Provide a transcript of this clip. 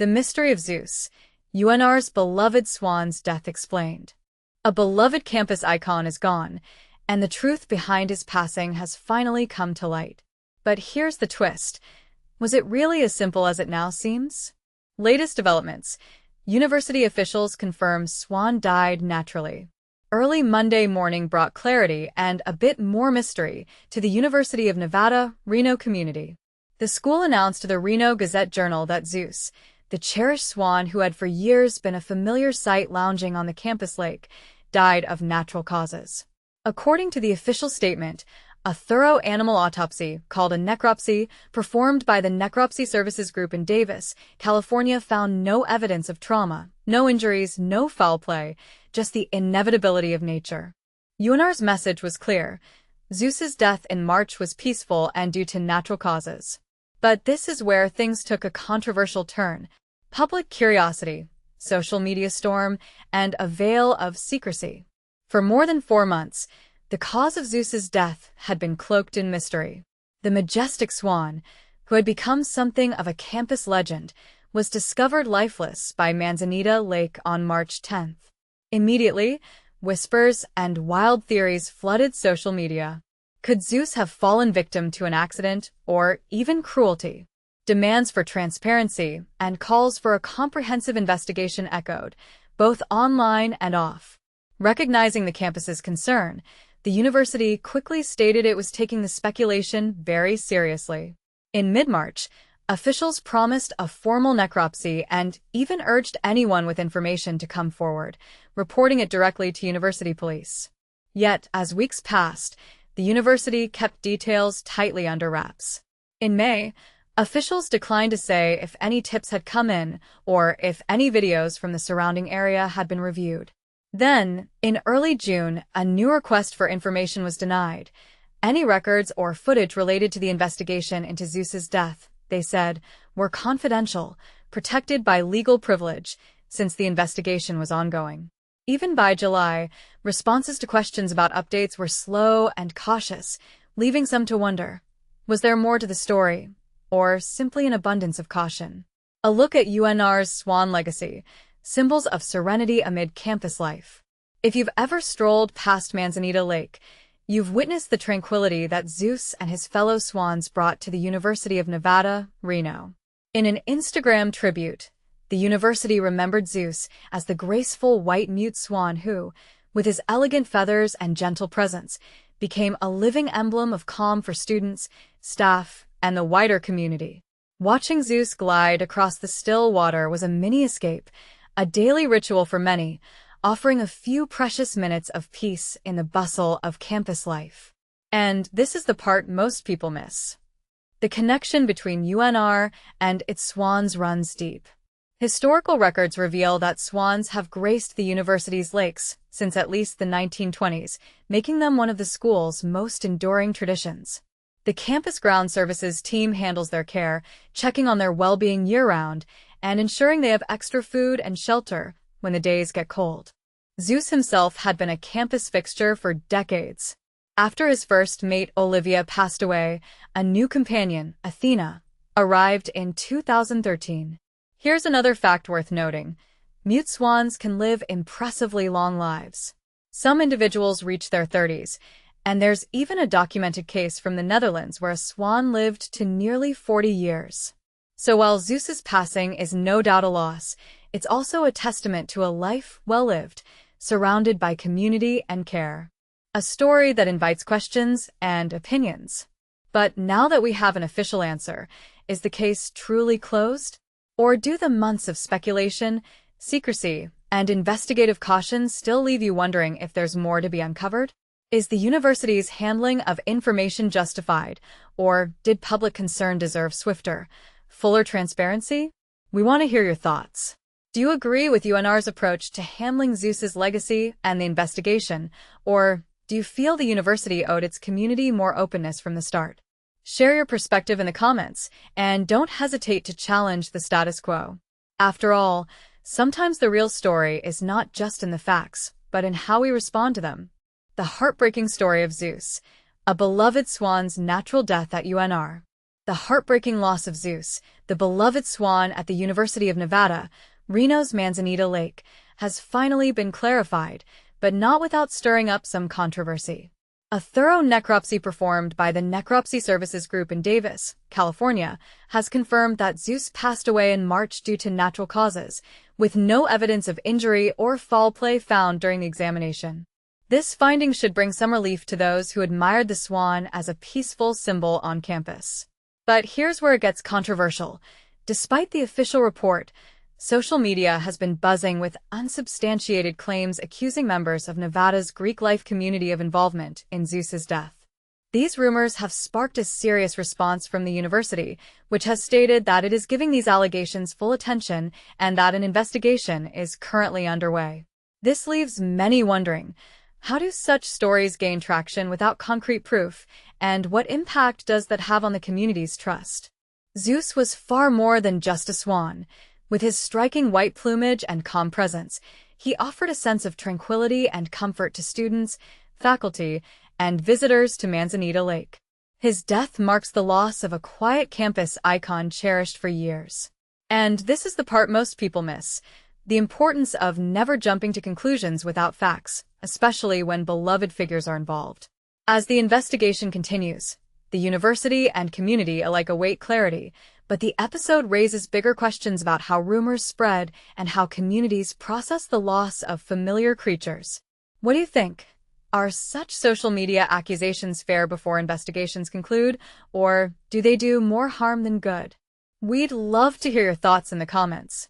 The mystery of Zeus, UNR's beloved Swan's death explained. A beloved campus icon is gone, and the truth behind his passing has finally come to light. But here's the twist. Was it really as simple as it now seems? Latest developments. University officials confirm Swan died naturally. Early Monday morning brought clarity and a bit more mystery to the University of Nevada, Reno community. The school announced to the Reno Gazette-Journal that Zeus, the cherished swan who had for years been a familiar sight lounging on the campus lake, died of natural causes. According to the official statement, a thorough animal autopsy, called a necropsy, performed by the Necropsy Services Group in Davis, California, found no evidence of trauma, no injuries, no foul play, just the inevitability of nature. UNR's message was clear. Zeus's death in March was peaceful and due to natural causes. But this is where things took a controversial turn. Public curiosity, social media storm, and a veil of secrecy. For more than 4 months, the cause of Zeus's death had been cloaked in mystery. The majestic swan, who had become something of a campus legend, was discovered lifeless by Manzanita Lake on March 10th. Immediately, whispers and wild theories flooded social media. Could Zeus have fallen victim to an accident or even cruelty? Demands for transparency and calls for a comprehensive investigation echoed, both online and off. Recognizing the campus's concern, the university quickly stated it was taking the speculation very seriously. In mid-March, officials promised a formal necropsy and even urged anyone with information to come forward, reporting it directly to university police. Yet, as weeks passed, the university kept details tightly under wraps. In May, officials declined to say if any tips had come in or if any videos from the surrounding area had been reviewed. Then, in early June, a new request for information was denied. Any records or footage related to the investigation into Zeus's death, they said, were confidential, protected by legal privilege, since the investigation was ongoing. Even by July, responses to questions about updates were slow and cautious, leaving some to wonder, was there more to the story, or simply an abundance of caution? A look at UNR's Swan legacy, symbols of serenity amid campus life. If you've ever strolled past Manzanita Lake, you've witnessed the tranquility that Zeus and his fellow swans brought to the University of Nevada, Reno. In an Instagram tribute, the university remembered Zeus as the graceful white mute swan who, with his elegant feathers and gentle presence, became a living emblem of calm for students, staff, and the wider community. Watching Zeus glide across the still water was a mini-escape, a daily ritual for many, offering a few precious minutes of peace in the bustle of campus life. And this is the part most people miss. The connection between UNR and its swans runs deep. Historical records reveal that swans have graced the university's lakes since at least the 1920s, making them one of the school's most enduring traditions. The campus ground services team handles their care, checking on their well-being year-round and ensuring they have extra food and shelter when the days get cold. Zeus himself had been a campus fixture for decades. After his first mate Olivia passed away, a new companion, Athena, arrived in 2013. Here's another fact worth noting. Mute swans can live impressively long lives. Some individuals reach their 30s, and there's even a documented case from the Netherlands where a swan lived to nearly 40 years. So while Zeus's passing is no doubt a loss, it's also a testament to a life well lived, surrounded by community and care. A story that invites questions and opinions. But now that we have an official answer, is the case truly closed? Or do the months of speculation, secrecy, and investigative caution still leave you wondering if there's more to be uncovered? Is the university's handling of information justified, or did public concern deserve swifter, fuller transparency? We want to hear your thoughts. Do you agree with UNR's approach to handling Zeus's legacy and the investigation, or do you feel the university owed its community more openness from the start? Share your perspective in the comments, and don't hesitate to challenge the status quo. After all, sometimes the real story is not just in the facts, but in how we respond to them. The heartbreaking story of Zeus, a beloved swan's natural death at UNR. The heartbreaking loss of Zeus, the beloved swan at the University of Nevada, Reno's Manzanita Lake, has finally been clarified, but not without stirring up some controversy. A thorough necropsy performed by the Necropsy Services Group in Davis, California, has confirmed that Zeus passed away in March due to natural causes, with no evidence of injury or foul play found during the examination. This finding should bring some relief to those who admired the swan as a peaceful symbol on campus. But here's where it gets controversial. Despite the official report, social media has been buzzing with unsubstantiated claims accusing members of Nevada's Greek life community of involvement in Zeus's death. These rumors have sparked a serious response from the university, which has stated that it is giving these allegations full attention and that an investigation is currently underway. This leaves many wondering, how do such stories gain traction without concrete proof, and what impact does that have on the community's trust? Zeus was far more than just a swan. With his striking white plumage and calm presence, he offered a sense of tranquility and comfort to students, faculty, and visitors to Manzanita Lake. His death marks the loss of a quiet campus icon cherished for years. And this is the part most people miss: the importance of never jumping to conclusions without facts, especially when beloved figures are involved. As the investigation continues, the university and community alike await clarity, but the episode raises bigger questions about how rumors spread and how communities process the loss of familiar creatures. What do you think? Are such social media accusations fair before investigations conclude, or do they do more harm than good? We'd love to hear your thoughts in the comments.